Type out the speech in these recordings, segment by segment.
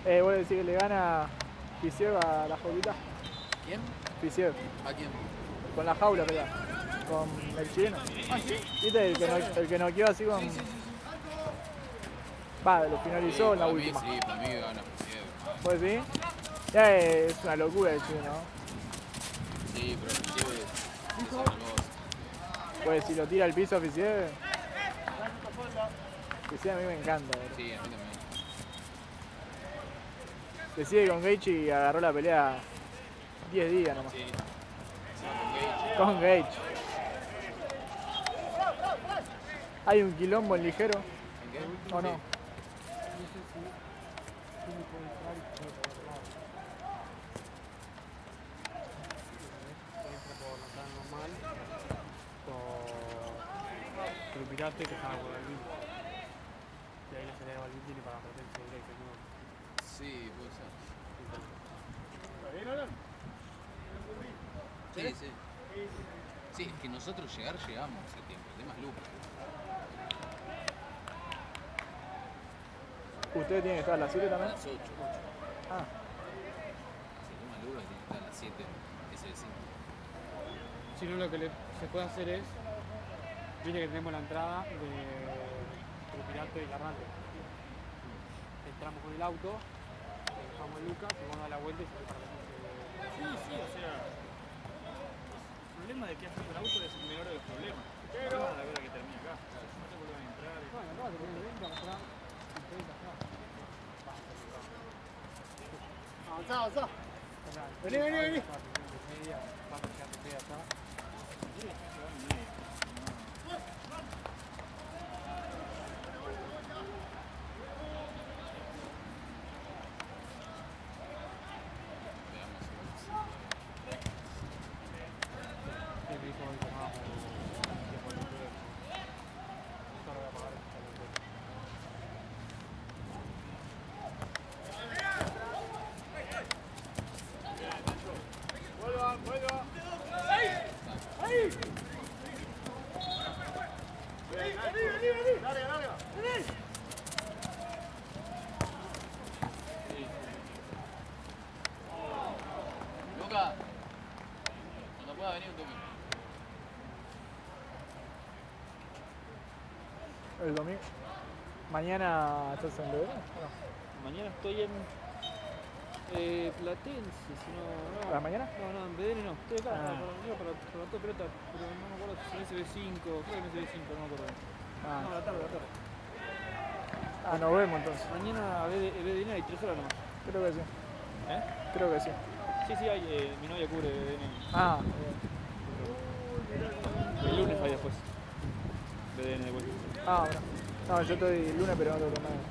Vos decís que le gana Fisiev a la jaulita. ¿Quién? Fisiev. ¿A quién? Con la jaula, pega. Con el chileno. ¿Ah, sí? ¿Viste? El que noqueó así con. Sí, sí, sí. Va, lo finalizó Sí, en la para mí, última. sí, para mí gana Fisiev. ¿Vos decís? Ya es una locura el chileno, ¿no? Sí, pero Fisiev es otra cosa. Pues si lo tira al piso Fisiev. Fisiev a mí me encanta, bro. Sí, a mí también. Se sigue con Gaethje y agarró la pelea 10 días nomás. Sí. Con Gaethje. ¿Hay un quilombo en ligero? ¿En qué? ¿O no? Sí. Pero pirate que estaba con el vídeo. Y ahí le salía al vídeo para meterse directo, ¿no? Sí, puede ser. ¿Está bien ahora? Sí, sí. Sí, es que nosotros llegamos hace tiempo. El tema es Lucas. ¿Ustedes tienen que estar a las 7 A también? las 8. Ah, Si el tema es Lucas, tiene que estar a las 7. SS. Si no, lo que se puede hacer es. Viste que tenemos la entrada de pirate y Carrante. Entramos con el auto, dejamos a Lucas, y vamos a dar la vuelta y salimos para la Sí, sí, o sea, el problema de que has puesto el auto es el menor de los problemas. El problema es la hora que termina acá. No te vuelvan a entrar. Bueno, acá se viene bien, vamos atrás, y 30 atrás. Avanzá, avanzá. Vení, vení, vení. Media, vamos a quedarte media acá. Sí, me dijo hoy que vamos tiempo libre. Esto lo voy a pagar en el hotel. Vuelva, vuelva. Vení. Larga, larga. Lucas, cuando pueda venir un toque. el domingo. ¿Mañana estás en Belgrano? ¿O no? Mañana estoy en Platense, si no. ¿A la mañana? No, en BDN no. Estoy acá Ah. para todo pelota, pero no me acuerdo si en SB5, creo que en SB5, no me acuerdo. Ah. No, a la tarde. Ah, nos vemos entonces. Mañana BDN hay 3 horas nomás. Creo que sí. ¿Eh? Creo que sí. Sí, hay, mi novia cubre BDN. Ah, El lunes hay después. BDN de vuelta. ah, bueno. No, yo estoy el lunes, pero no tengo nada.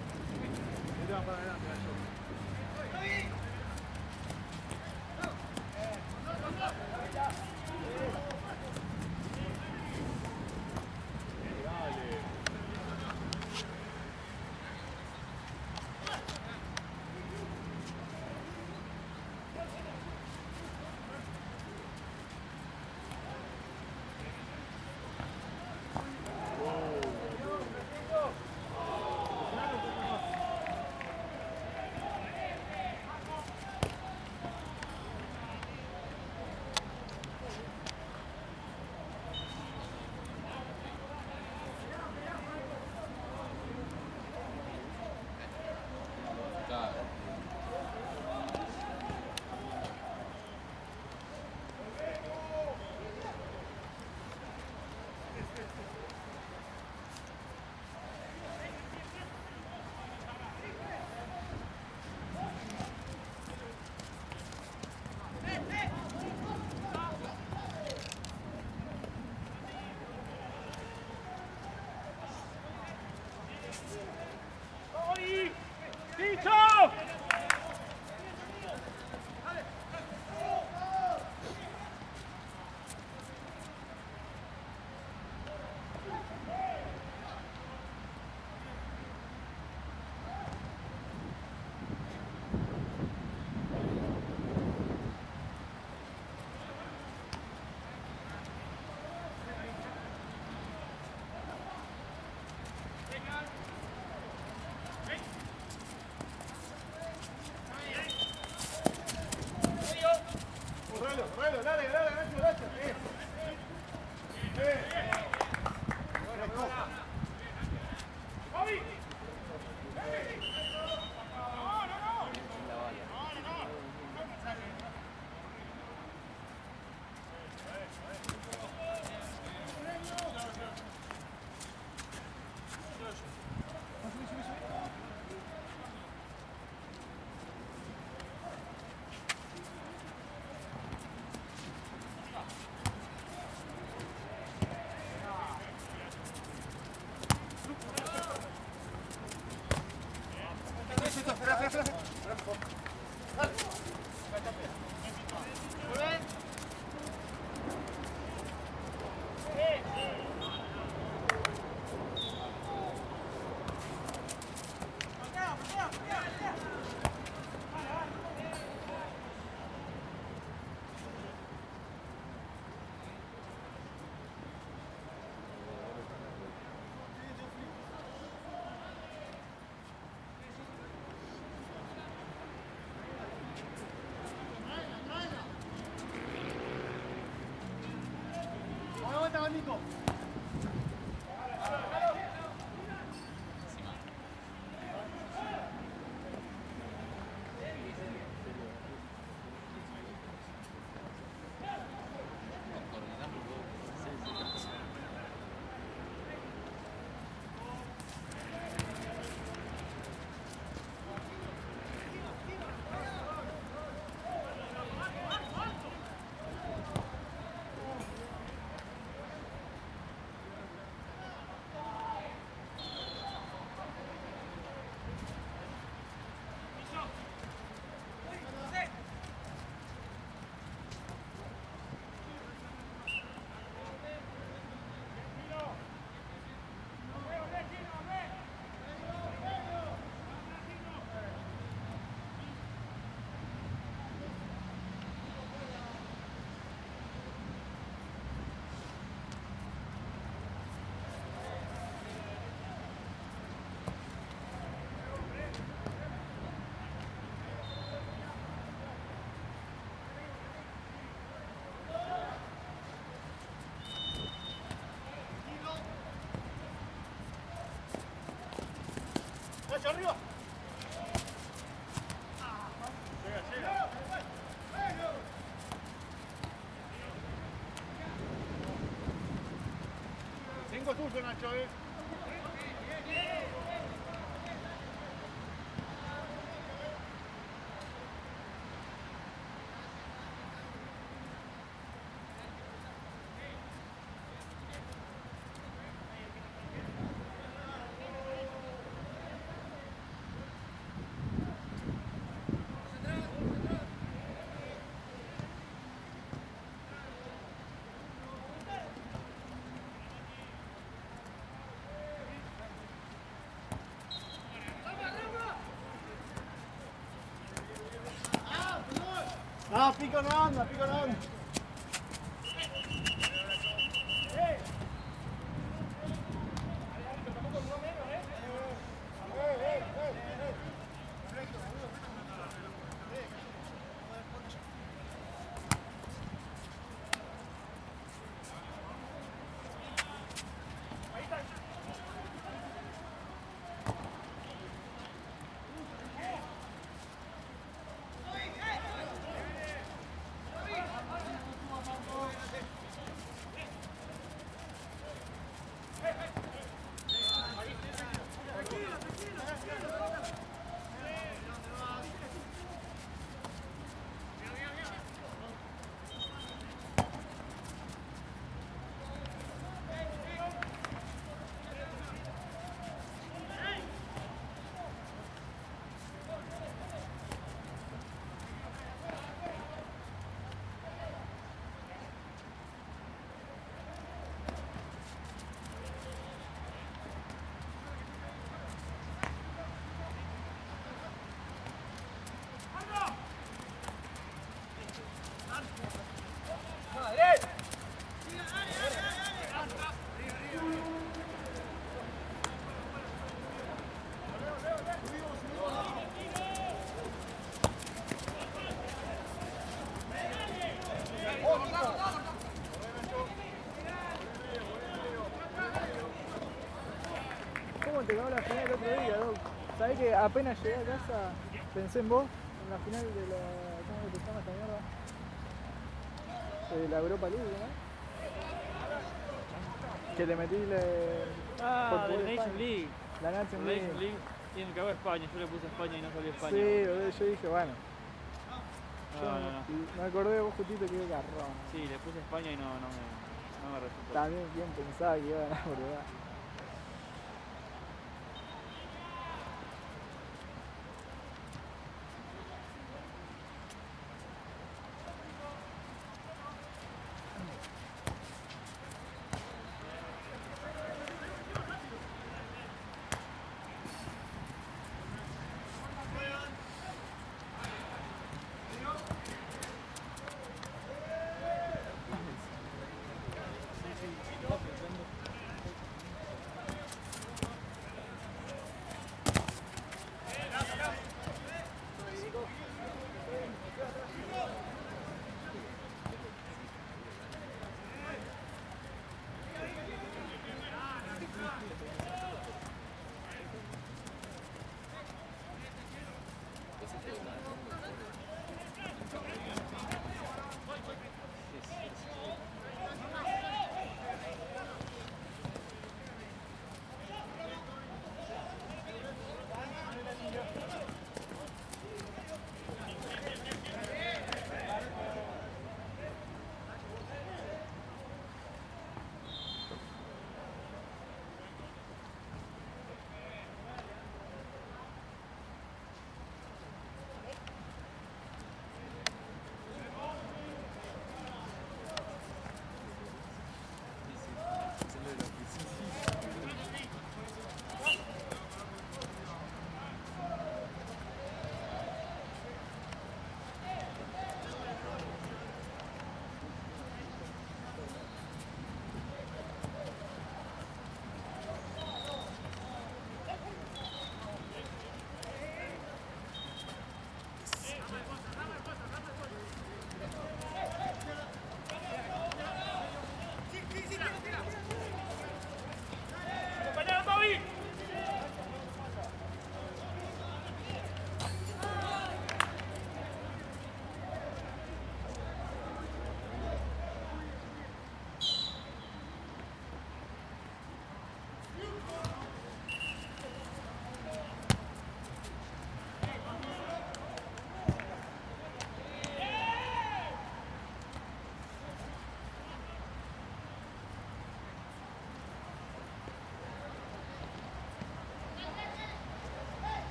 Nico. ¡Hacia arriba! Llega, llega. 5 tuyos, Nacho, No, pico no anda, pico no anda. ¿Cómo te quedó la final el otro día, Doc? ¿Sabés que apenas llegué a casa pensé en vos? En la final de la... ¿Cómo se llama esta mierda? De la Europa League, ¿no? Que le metí la... Ah, de la Nation League. La Nation League. Y en el que va España, yo le puse España y no salió España. Sí, boludo, yo dije, bueno. No. Me acordé de vos justito que iba garrón. Sí, le puse España y no me resultó. También quién pensaba que iba a ganar, boludo.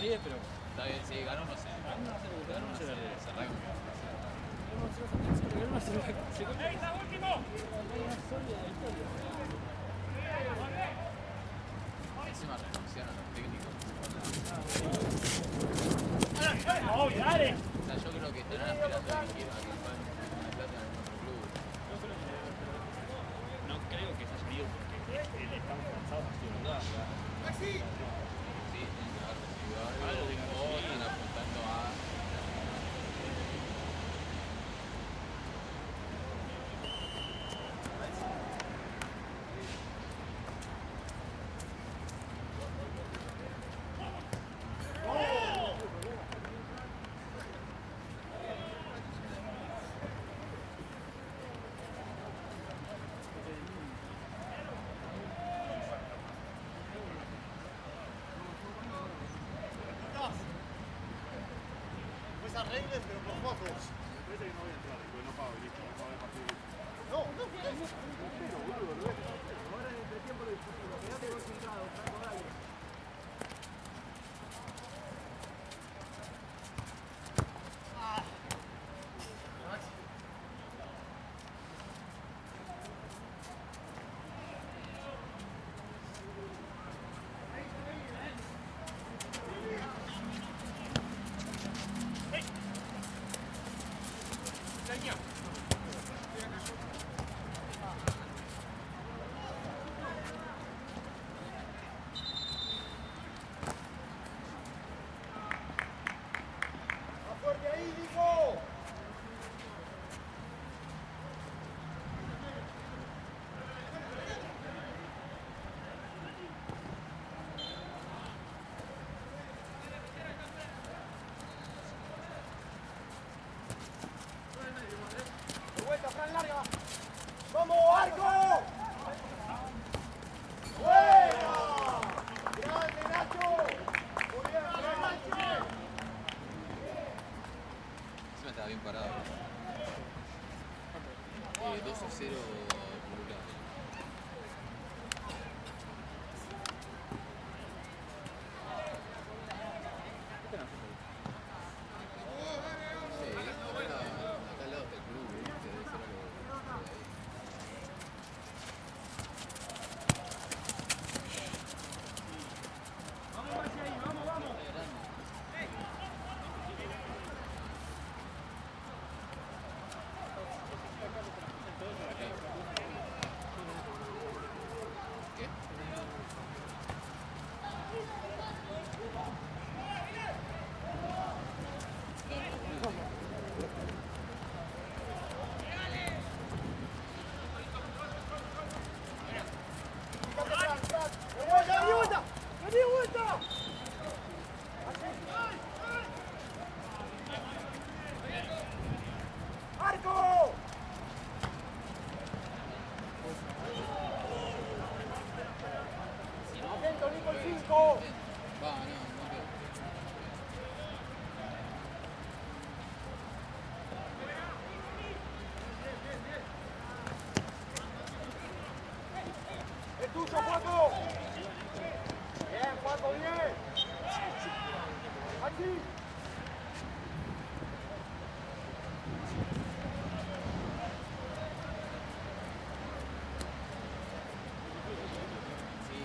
10, pero Está bien, sí, ganó 1-0. Ganó 1-0. Se arranca. Encima renunciaron los técnicos. O sea, yo creo que estarán aspirando a dirigir a que jueguen la plata en otro club. No creo que se haya ido porque estamos cansados, ha sido verdad. Sí, tienen que haber recibido algo. O están apuntando a. Pues arregles, pero por pocos. Parece que no voy a entrar, porque no pago y listo, no pago el partido. No, pero boludo, Ahora en el entretiempo lo discutimos. Quedate vos sentado, Franco, dale. ¡más fuerte ahí, Nico! De vuelta, Fran, larga. ¡Vamos, Arco! ¡Buena! ¡Grande, Nacho! Muy bien, Nacho. Encima estaba bien parado. 2-0 Uruguay. Sí, acá al lado está el club, ¿viste? Debe ser algo de ahí. ¿Qué? ¡De vuelta, de vuelta! ¡De vuelta! ¡Arco! Atento, Nico, el 5. Va, no creo. Es tuyo, Juaco. Bien, Juaco, bien. Aquí. Sí.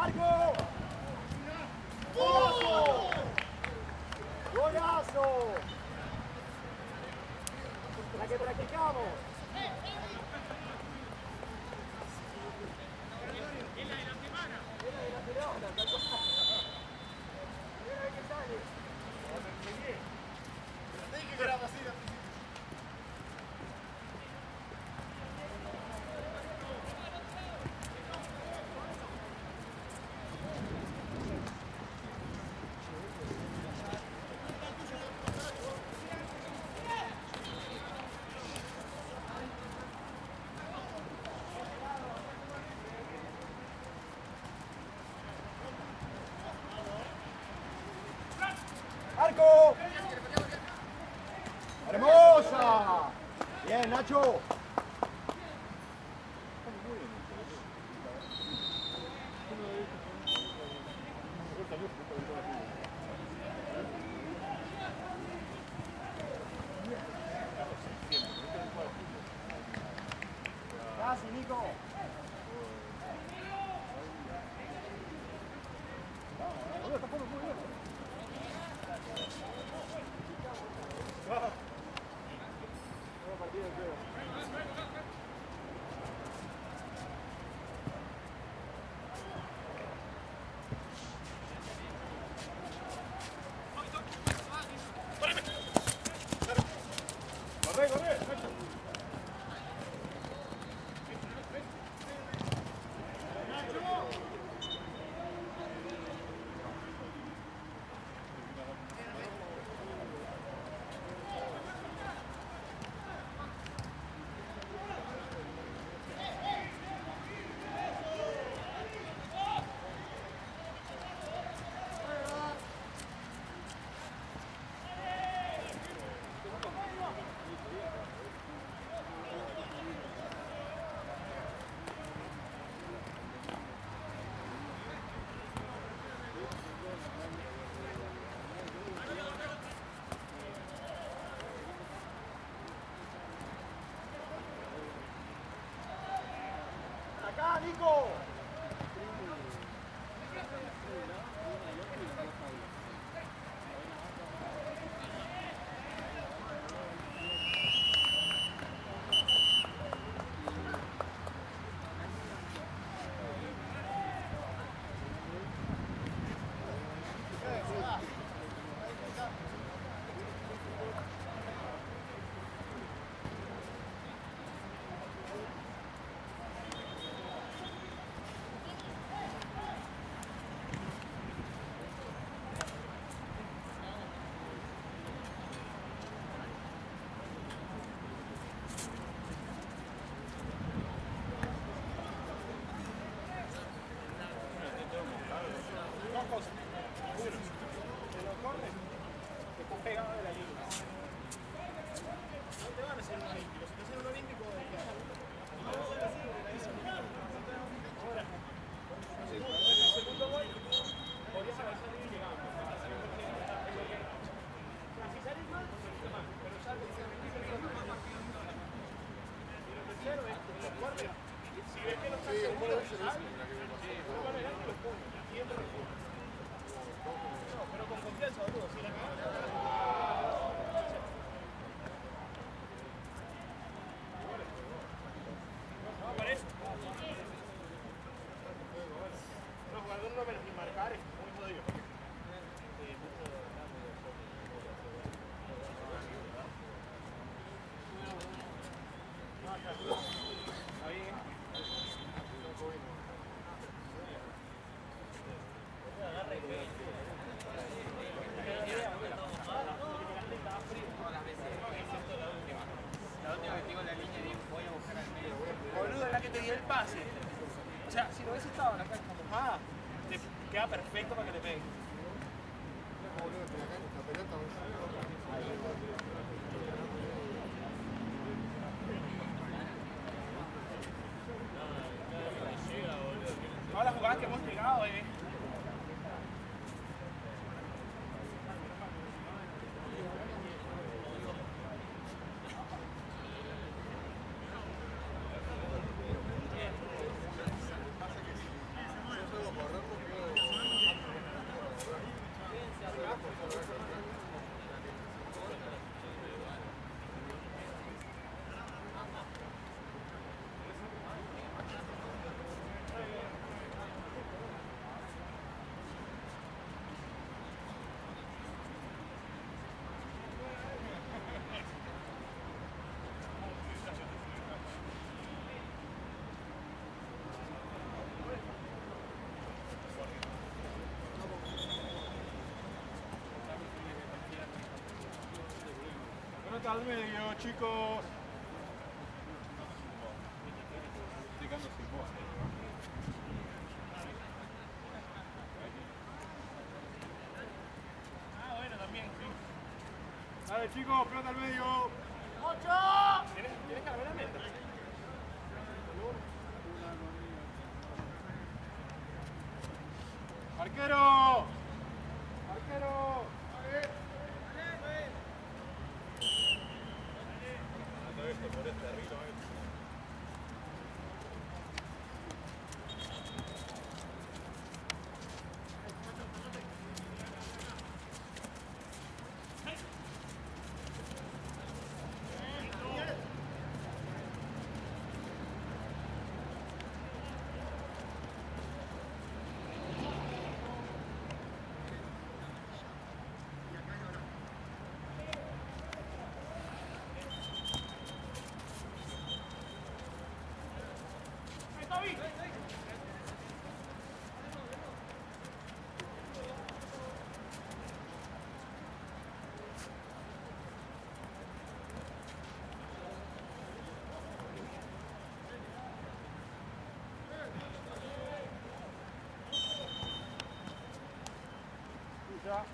¡Arco! ¡Golazo! ¡Golazo! La que practicamos. ¡Arco! ¡Hermosa! Bien, Nacho. Nico. Boludo, está jugando muy bien. Nuevo partido de juego. Corre, corre. Acá, Nico. Dos cosas. Uno, de los cortes que están pegados de la línea. No te van a hacer un olímpico. Si te hacen un olímpico, ¿de qué haces? Ahora, el segundo gol, podrías haber salido y llegado. Si salís mal, pero salgo y se repite el gol. Y lo tercero es, los guardias, si ves que no están seguros, ¿sabes? Uno va adelante y los pone. Siempre los pone. No, pero con confianza, boludo. Si la cagás, no, por eso. Los jugadores no menos ni marcar es muy jodido. Está bien. La última que tengo en la línea y digo, voy a buscar al medio. Boludo, es la que te dio el pase. O sea, si no hubiese estado en la cancha mojada, te queda perfecto para que te pegue. Todas las jugadas que hemos llegado, Pelota al medio, chicos. Ah, bueno, también, sí. Dale, chicos, pelota al medio. ¡Ocho! ¿Tienes caramelo menta? ¡Arquero! ¡Arquero! Escuchá.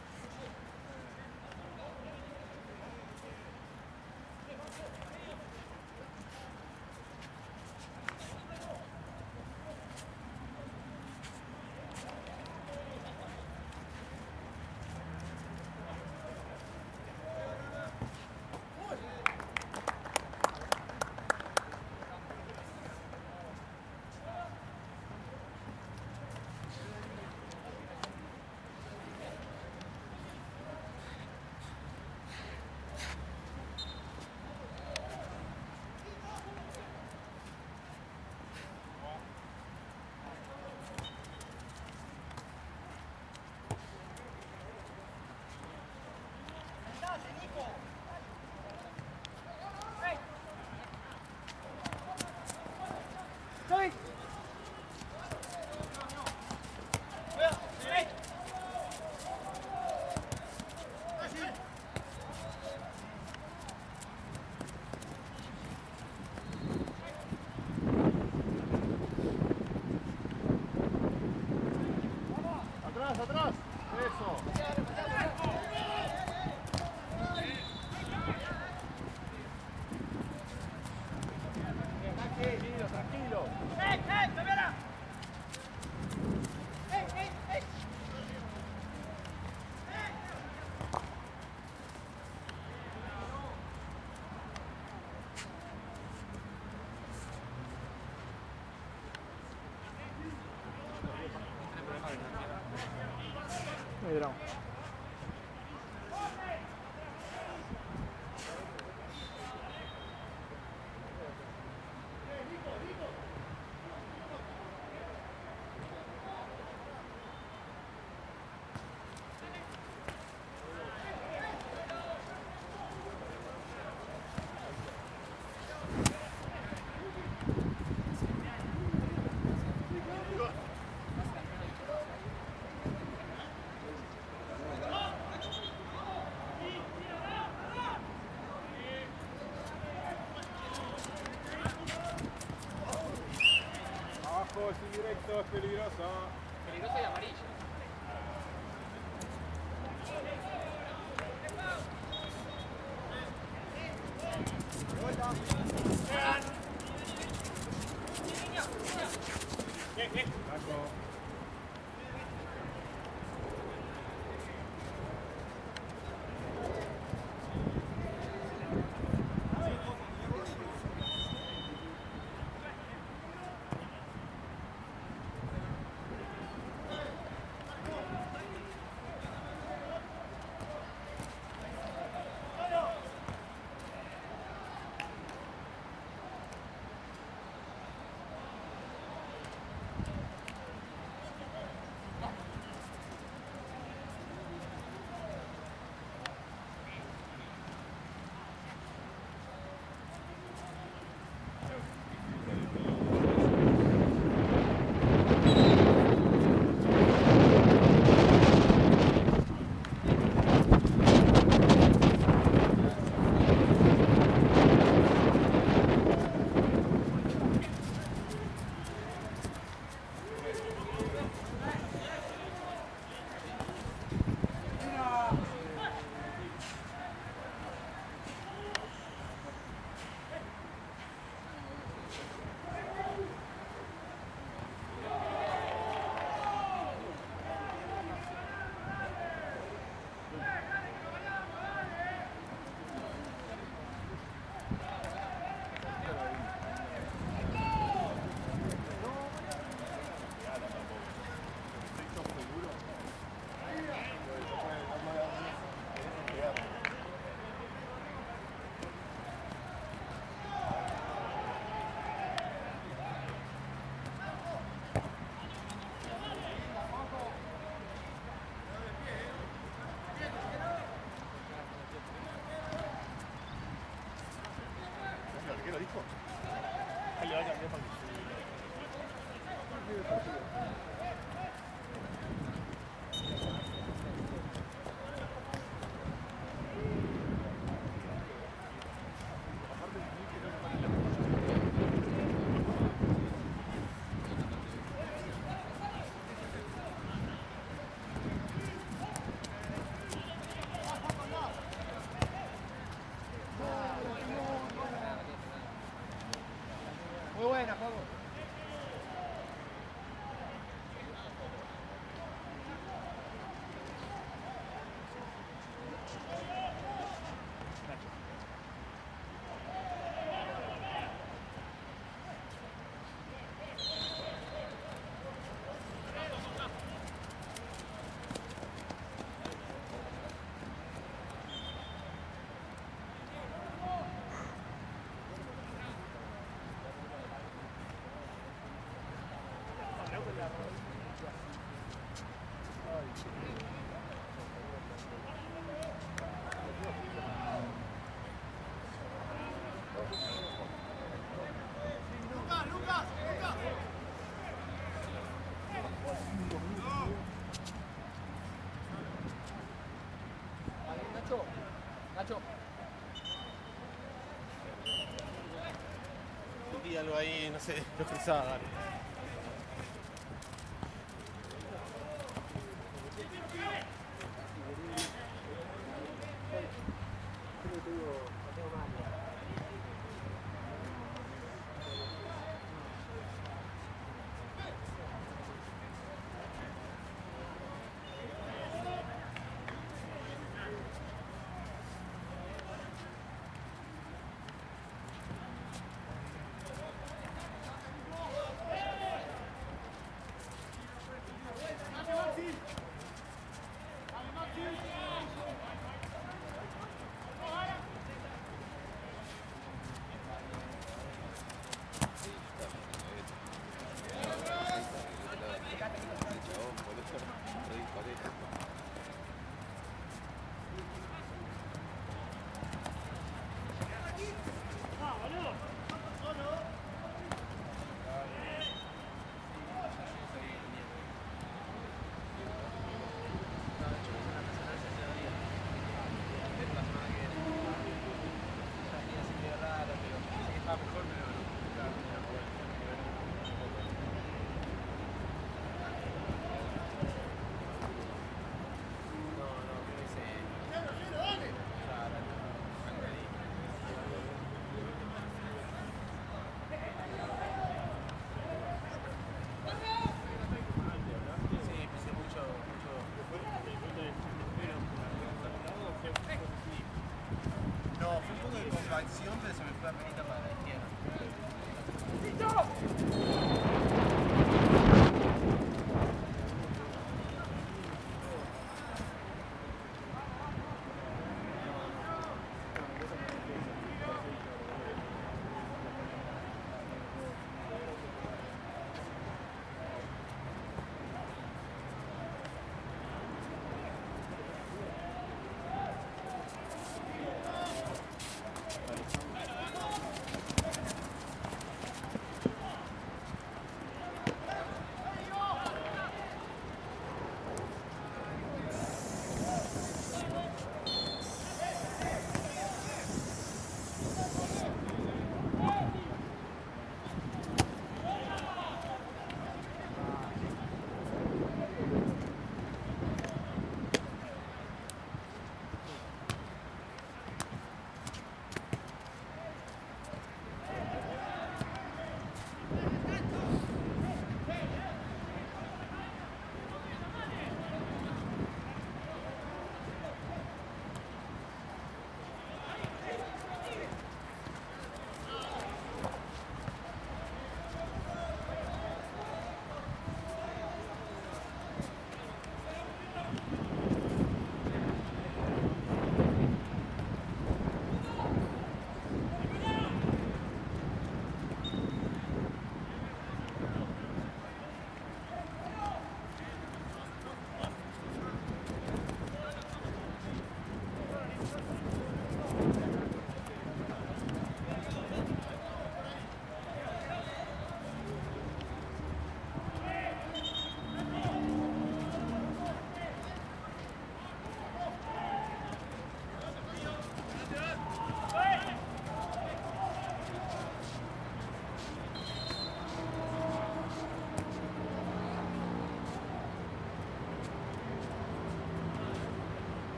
Atrás, atrás. Eso. Tranquilo, tranquilo. No hay drama. Abajo, es indirecto, es peligroso. Peligrosa y amarilla. Nacho. Tíralo ahí, no sé, lo cruzaba, dale. No, fue un poco de compacción, pero se me fue a pelita para la izquierda.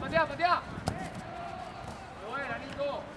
pateá, pateá. Buena, Nico.